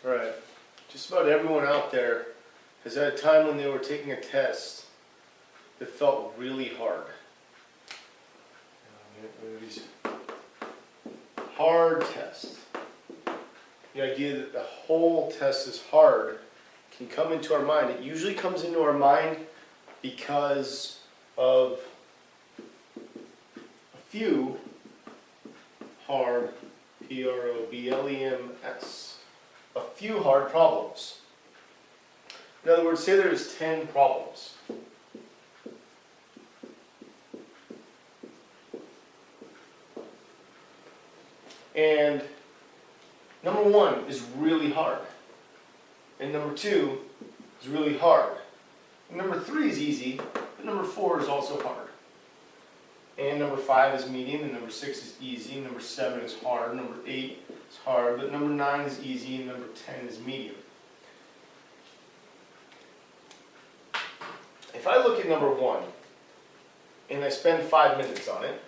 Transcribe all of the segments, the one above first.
Right. Just about everyone out there has had a time when they were taking a test that felt really hard. Hard test. The idea that the whole test is hard can come into our mind. It usually comes into our mind because of a few hard, P-R-O-B-L-E-M-S, a few hard problems. In other words, say there's 10 problems. And number 1 is really hard. And number 2 is really hard. And number 3 is easy, but number 4 is also hard. And number 5 is medium, and number 6 is easy, and number 7 is hard, number 8 is hard, but number 9 is easy, and number 10 is medium. If I look at number 1, and I spend 5 minutes on it,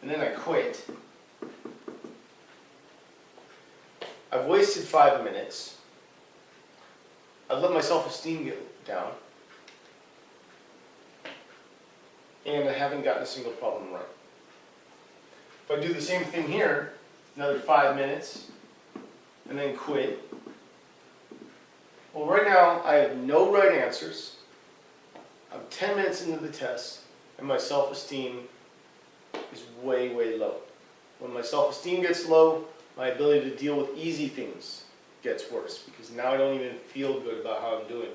and then I quit, I've wasted 5 minutes, I've let my self-esteem get down, and I haven't gotten a single problem right. If I do the same thing here, another 5 minutes, and then quit, well, right now I have no right answers. I'm 10 minutes into the test, and my self-esteem is way, way low. When my self-esteem gets low, my ability to deal with easy things gets worse, because now I don't even feel good about how I'm doing.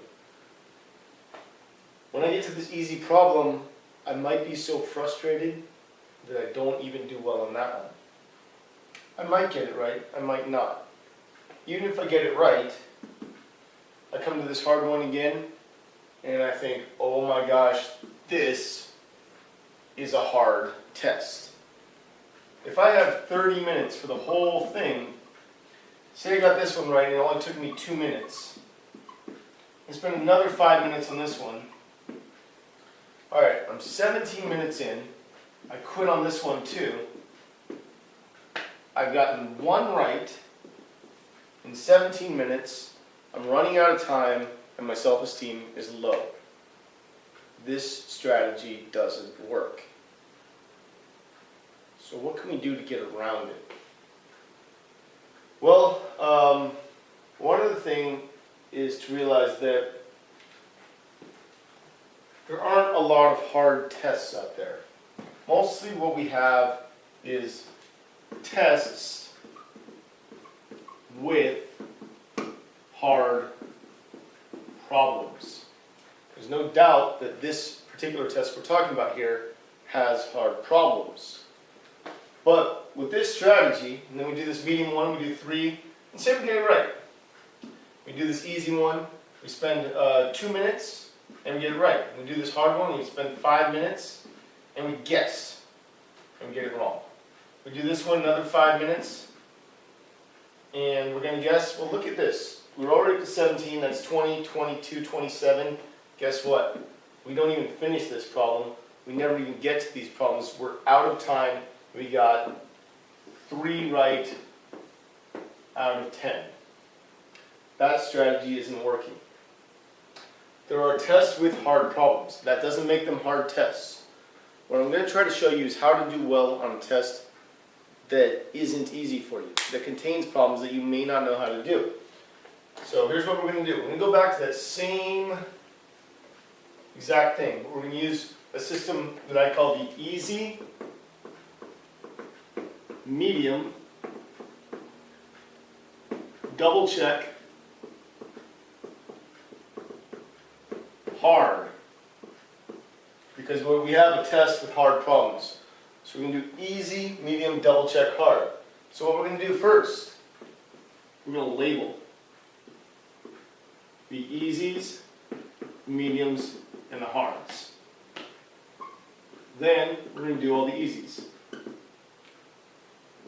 When I get to this easy problem, I might be so frustrated that I don't even do well on that one. I might get it right, I might not. Even if I get it right, I come to this hard one again, and I think, oh my gosh, this is a hard test. If I have 30 minutes for the whole thing, say I got this one right and it only took me 2 minutes, and spend another 5 minutes on this one. Alright, I'm 17 minutes in, I quit on this one too. I've gotten one right in 17 minutes, I'm running out of time, and my self-esteem is low. This strategy doesn't work. So what can we do to get around it? Well, one of the things is to realize that there aren't a lot of hard tests out there. Mostly what we have is tests with hard problems. There's no doubt that this particular test we're talking about here has hard problems. But with this strategy, and then we do this medium one, we do 3, and say we get it right. We do this easy one, we spend 2 minutes, and we get it right. We do this hard one, we spend 5 minutes, and we guess, and we get it wrong. We do this one another 5 minutes, and we're going to guess. Well, look at this. We're already to 17, that's 20, 22, 27. Guess what? We don't even finish this problem. We never even get to these problems. We're out of time. We got 3 right out of 10. That strategy isn't working. There are tests with hard problems. That doesn't make them hard tests. What I'm going to try to show you is how to do well on a test that isn't easy for you, that contains problems that you may not know how to do. So here's what we're going to do. We're going to go back to that same exact thing. We're going to use a system that I call the easy, medium, double check, hard. Because we have a test with hard problems. So we're going to do easy, medium, double check, hard. So what we're going to do first, we're going to label the easies, mediums, and the hards. Then we're going to do all the easies.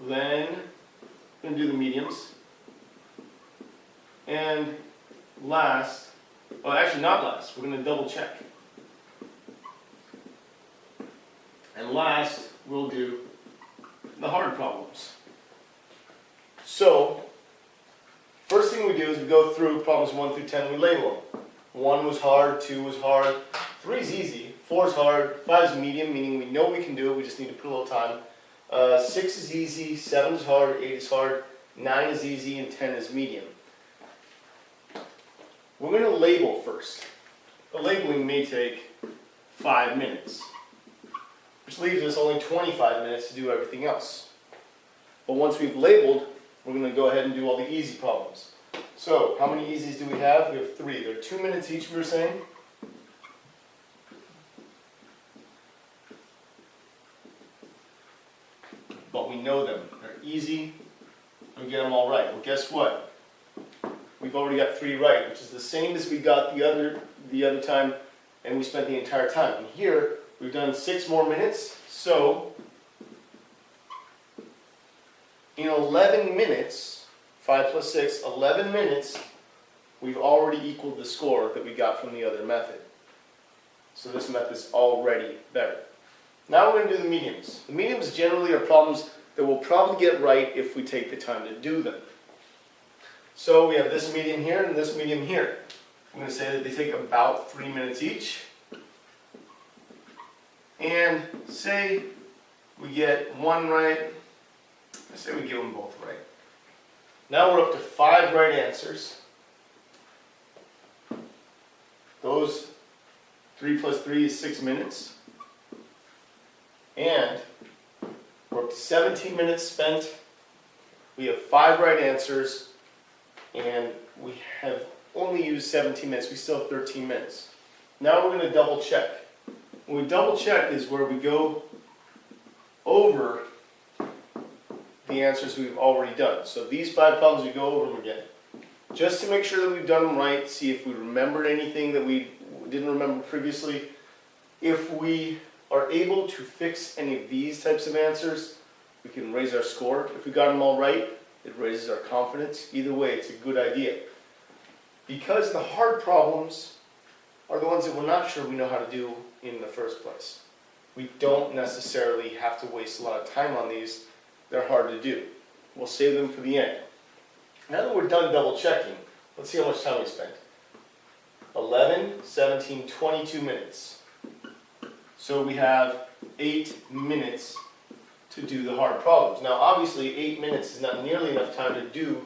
Then we're going to do the mediums. And last, well actually not last, we're going to double check. And last, we'll do the hard problems. So, first thing we do is we go through problems 1 through 10, we label them. 1 was hard, 2 was hard, 3 is easy, 4 is hard, 5 is medium, meaning we know we can do it, we just need to put a little time. 6 is easy, 7 is hard, 8 is hard, 9 is easy, and 10 is medium. We're going to label first. The labeling may take 5 minutes, which leaves us only 25 minutes to do everything else. But once we've labeled, we're going to go ahead and do all the easy problems. So, how many easies do we have? We have 3. They're 2 minutes each, we were saying. But we know them. They're easy. We get them all right. Well, guess what? We've already got 3 right, which is the same as we got the other time, and we spent the entire time. And here, we've done 6 more minutes, so in 11 minutes, 5 plus 6, 11 minutes, we've already equaled the score that we got from the other method. So this method's already better. Now we're going to do the mediums. The mediums generally are problems that we'll probably get right if we take the time to do them. So we have this medium here and this medium here. I'm going to say that they take about 3 minutes each. And say we get 1 right. Let's say we get them both right. Now we're up to 5 right answers. Those 3 plus 3 is 6 minutes. And we're up to 17 minutes spent. We have 5 right answers. And we have only used 17 minutes. We still have 13 minutes. Now we're going to double check. When we double check is where we go over the answers we've already done. So these 5 problems, we go over them again. Just to make sure that we've done them right, see if we remembered anything that we didn't remember previously. If we are able to fix any of these types of answers, we can raise our score. If we got them all right, it raises our confidence. Either way, it's a good idea. Because the hard problems are the ones that we're not sure we know how to do in the first place. We don't necessarily have to waste a lot of time on these. They're hard to do. We'll save them for the end. Now that we're done double checking, let's see how much time we spent. 11, 17, 22 minutes. So we have 8 minutes to do the hard problems. Now obviously 8 minutes is not nearly enough time to do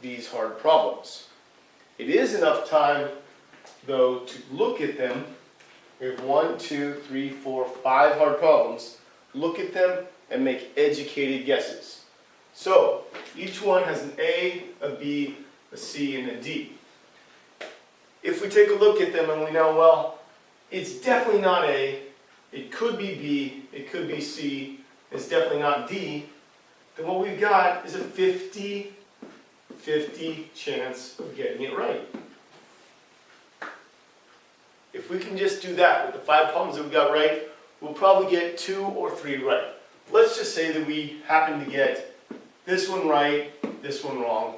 these hard problems. It is enough time though to look at them. We have 1, 2, 3, 4, 5 hard problems. Look at them and make educated guesses. So each one has an A, a B, a C, and a D. If we take a look at them and we know, well, it's definitely not A, it could be B, it could be C, it's definitely not D, then what we've got is a 50-50 chance of getting it right. If we can just do that with the 5 problems that we got right, we'll probably get 2 or 3 right. Let's just say that we happen to get this one right, this one wrong,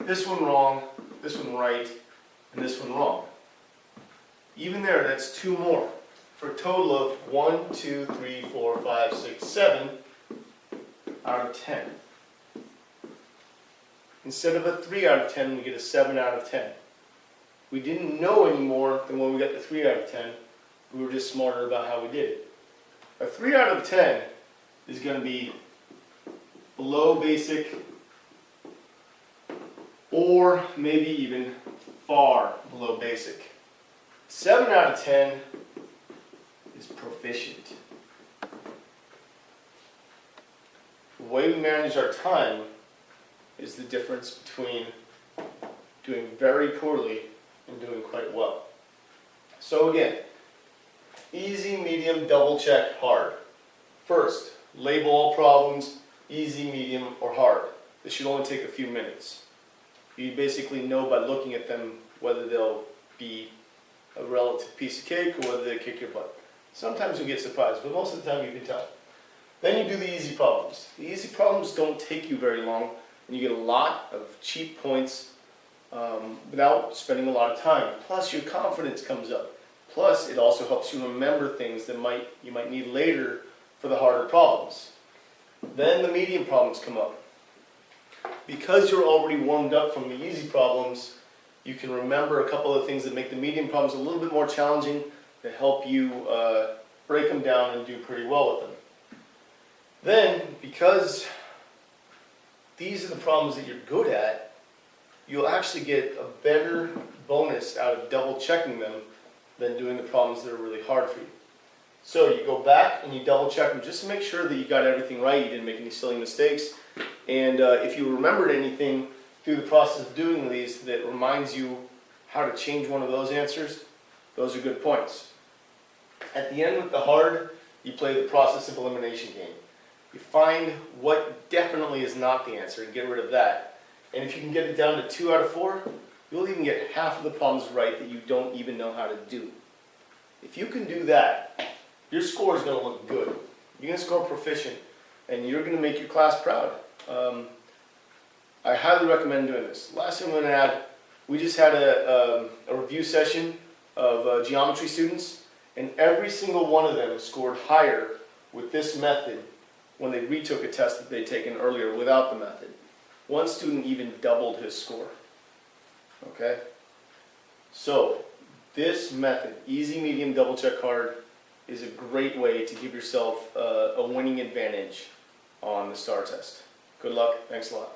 this one wrong, this one right, and this one wrong. Even there, that's 2 more, for a total of 1, 2, 3, 4, 5, 6, 7 out of 10. Instead of a 3 out of 10, we get a 7 out of 10. We didn't know any more than when we got the 3 out of 10. We were just smarter about how we did it. A 3 out of 10 is going to be below basic, or maybe even far below basic. 7 out of 10 is proficient. The way we manage our time is the difference between doing very poorly and doing quite well. So again, easy, medium, double check, hard. First, label all problems, easy, medium, or hard. This should only take a few minutes. You basically know by looking at them whether they'll be a relative piece of cake or whether they kick your butt. Sometimes you get surprised, but most of the time you can tell. Then you do the easy problems. The easy problems don't take you very long, and you get a lot of cheap points without spending a lot of time. Plus your confidence comes up. Plus it also helps you remember things that you might need later for the harder problems. Then the medium problems come up. because you're already warmed up from the easy problems, you can remember a couple of things that make the medium problems a little bit more challenging to help you break them down and do pretty well with them. Then, because these are the problems that you're good at, you'll actually get a better bonus out of double checking them than doing the problems that are really hard for you. So you go back and you double check them just to make sure that you got everything right, you didn't make any silly mistakes. And if you remembered anything through the process of doing these that reminds you how to change one of those answers, those are good points. At the end with the hard, you play the process of elimination game. You find what definitely is not the answer and get rid of that. And if you can get it down to 2 out of 4, you'll even get half of the problems right that you don't even know how to do. If you can do that, your score is going to look good. You're going to score proficient, and you're going to make your class proud. I highly recommend doing this. Last thing I'm going to add, we just had a review session of geometry students, and every single one of them scored higher with this method when they retook a test that they'd taken earlier without the method. One student even doubled his score. Okay? So, this method, easy, medium, double check, hard, is a great way to give yourself a winning advantage on the STAR test. Good luck. Thanks a lot.